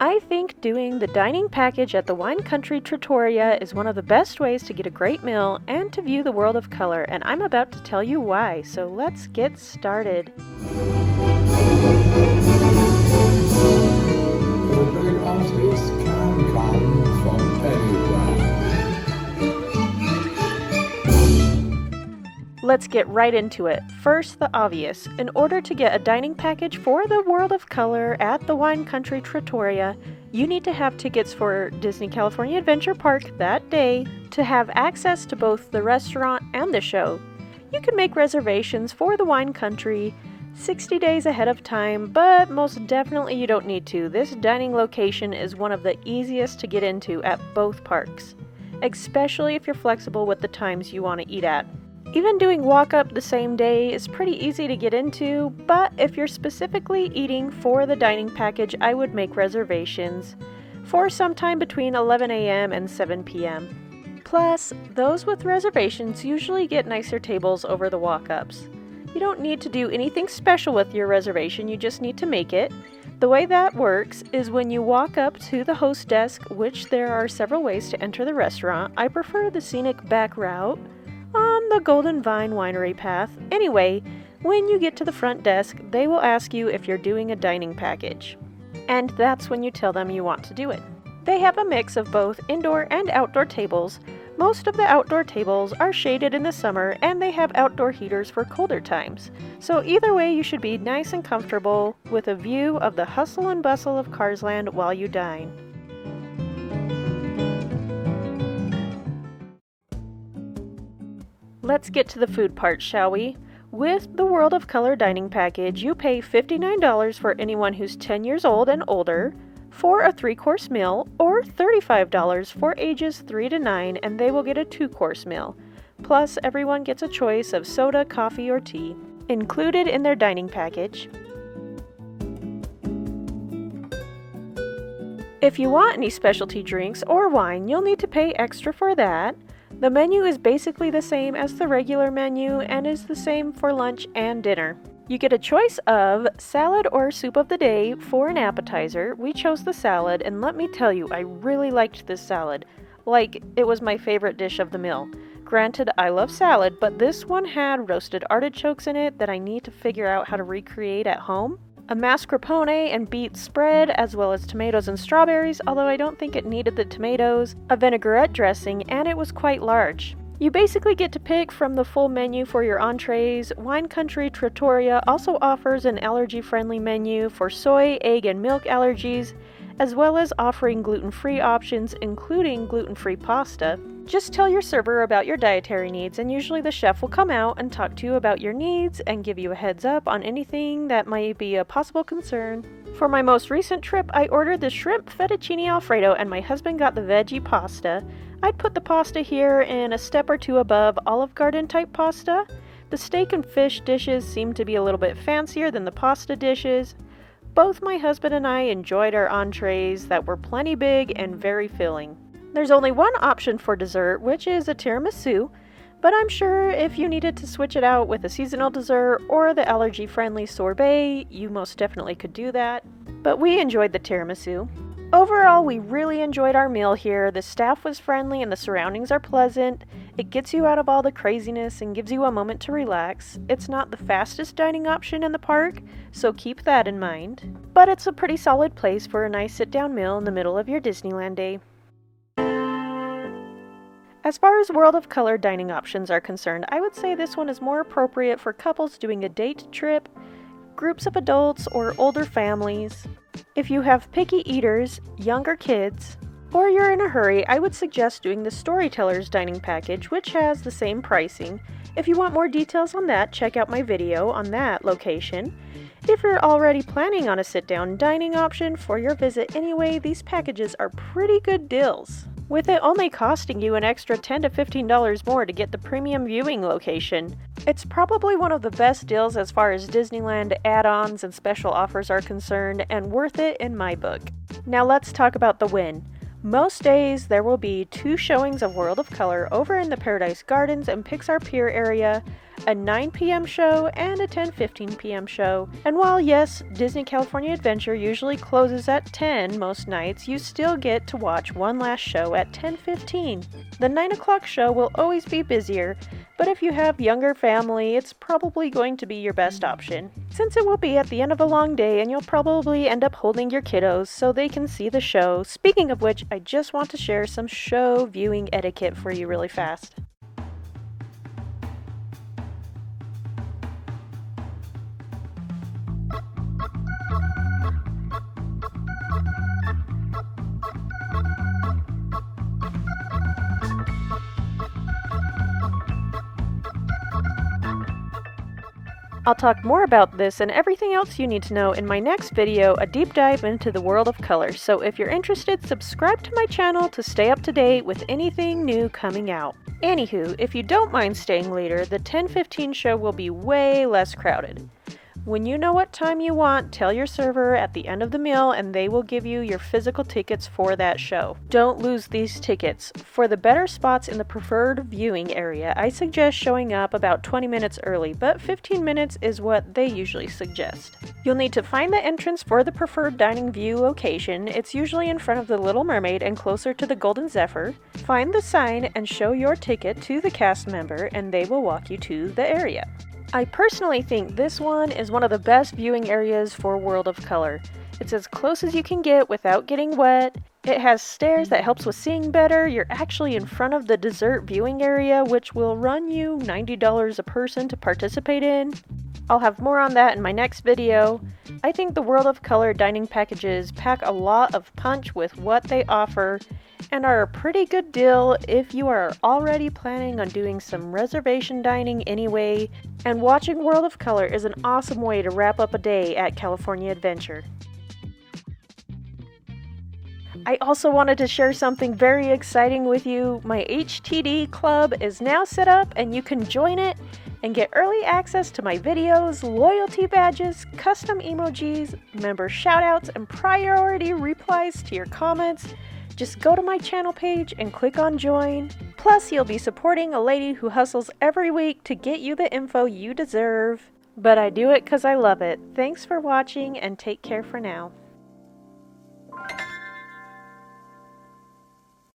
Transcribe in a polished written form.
I think doing the dining package at the Wine Country Trattoria is one of the best ways to get a great meal and to view the world of color, and I'm about to tell you why, so let's get started. Great artists can come from anywhere. Let's get right into it. First, the obvious. In order to get a dining package for the World of Color at the Wine Country Trattoria, you need to have tickets for Disney California Adventure Park that day to have access to both the restaurant and the show. You can make reservations for the Wine Country 60 days ahead of time, but most definitely you don't need to. This dining location is one of the easiest to get into at both parks, especially if you're flexible with the times you want to eat at. Even doing walk-up the same day is pretty easy to get into, but if you're specifically eating for the dining package, I would make reservations for sometime between 11 a.m. and 7 p.m. Plus, those with reservations usually get nicer tables over the walk-ups. You don't need to do anything special with your reservation, you just need to make it. The way that works is when you walk up to the host desk, which there are several ways to enter the restaurant. I prefer the scenic back route on the Golden Vine Winery path. Anyway, when you get to the front desk, they will ask you if you're doing a dining package. And that's when you tell them you want to do it. They have a mix of both indoor and outdoor tables. Most of the outdoor tables are shaded in the summer and they have outdoor heaters for colder times. So either way, you should be nice and comfortable with a view of the hustle and bustle of Cars Land while you dine. Let's get to the food part, shall we? With the World of Color dining package, you pay $59 for anyone who's 10 years old and older for a 3-course meal, or $35 for ages 3 to 9, and they will get a 2-course meal. Plus, everyone gets a choice of soda, coffee, or tea included in their dining package. If you want any specialty drinks or wine, you'll need to pay extra for that. The menu is basically the same as the regular menu and is the same for lunch and dinner. You get a choice of salad or soup of the day for an appetizer. We chose the salad, and let me tell you, I really liked this salad. Like, it was my favorite dish of the meal. Granted, I love salad, but this one had roasted artichokes in it that I need to figure out how to recreate at home. A mascarpone and beet spread, as well as tomatoes and strawberries, although I don't think it needed the tomatoes, a vinaigrette dressing, and it was quite large. You basically get to pick from the full menu for your entrees. Wine Country Trattoria also offers an allergy-friendly menu for soy, egg, and milk allergies, as well as offering gluten-free options, including gluten-free pasta. Just tell your server about your dietary needs, and usually the chef will come out and talk to you about your needs and give you a heads up on anything that might be a possible concern. For my most recent trip, I ordered the shrimp fettuccine alfredo, and my husband got the veggie pasta. I'd put the pasta here in a step or two above Olive Garden type pasta. The steak and fish dishes seem to be a little bit fancier than the pasta dishes. Both my husband and I enjoyed our entrees that were plenty big and very filling. There's only one option for dessert, which is a tiramisu, but I'm sure if you needed to switch it out with a seasonal dessert or the allergy-friendly sorbet, you most definitely could do that. But we enjoyed the tiramisu. Overall, we really enjoyed our meal here. The staff was friendly and the surroundings are pleasant. It gets you out of all the craziness and gives you a moment to relax. It's not the fastest dining option in the park, so keep that in mind. But it's a pretty solid place for a nice sit-down meal in the middle of your Disneyland day. As far as World of Color dining options are concerned, I would say this one is more appropriate for couples doing a date trip, groups of adults, or older families. If you have picky eaters, younger kids, or you're in a hurry, I would suggest doing the Storyteller's dining package, which has the same pricing. If you want more details on that, check out my video on that location. If you're already planning on a sit-down dining option for your visit anyway, these packages are pretty good deals, with it only costing you an extra $10 to $15 more to get the premium viewing location. It's probably one of the best deals as far as Disneyland add-ons and special offers are concerned, and worth it in my book. Now let's talk about the win. Most days there will be 2 showings of World of Color over in the Paradise Gardens and Pixar Pier area, a 9 p.m. show, and a 10:15 p.m. show. And while yes, Disney California Adventure usually closes at 10 most nights, you still get to watch one last show at 10:15. The 9 o'clock show will always be busier, but if you have younger family, it's probably going to be your best option, since it will be at the end of a long day and you'll probably end up holding your kiddos so they can see the show. Speaking of which, I just want to share some show viewing etiquette for you really fast. I'll talk more about this and everything else you need to know in my next video, a deep dive into the world of color. So if you're interested, subscribe to my channel to stay up to date with anything new coming out. Anywho, if you don't mind staying later, the 10:15 show will be way less crowded. When you know what time you want, tell your server at the end of the meal and they will give you your physical tickets for that show. Don't lose these tickets. For the better spots in the preferred viewing area, I suggest showing up about 20 minutes early, but 15 minutes is what they usually suggest. You'll need to find the entrance for the preferred dining view location. It's usually in front of the Little Mermaid and closer to the Golden Zephyr. Find the sign and show your ticket to the cast member and they will walk you to the area. I personally think this one is one of the best viewing areas for World of Color. It's as close as you can get without getting wet. It has stairs that helps with seeing better. You're actually in front of the dessert viewing area, which will run you $90 a person to participate in. I'll have more on that in my next video. I think the World of Color dining packages pack a lot of punch with what they offer and are a pretty good deal if you are already planning on doing some reservation dining anyway, and watching World of Color is an awesome way to wrap up a day at California Adventure. I also wanted to share something very exciting with you. My HTD club is now set up and you can join it and get early access to my videos, loyalty badges, custom emojis, member shoutouts, and priority replies to your comments. Just go to my channel page and click on join. Plus, you'll be supporting a lady who hustles every week to get you the info you deserve. But I do it because I love it. Thanks for watching and take care for now.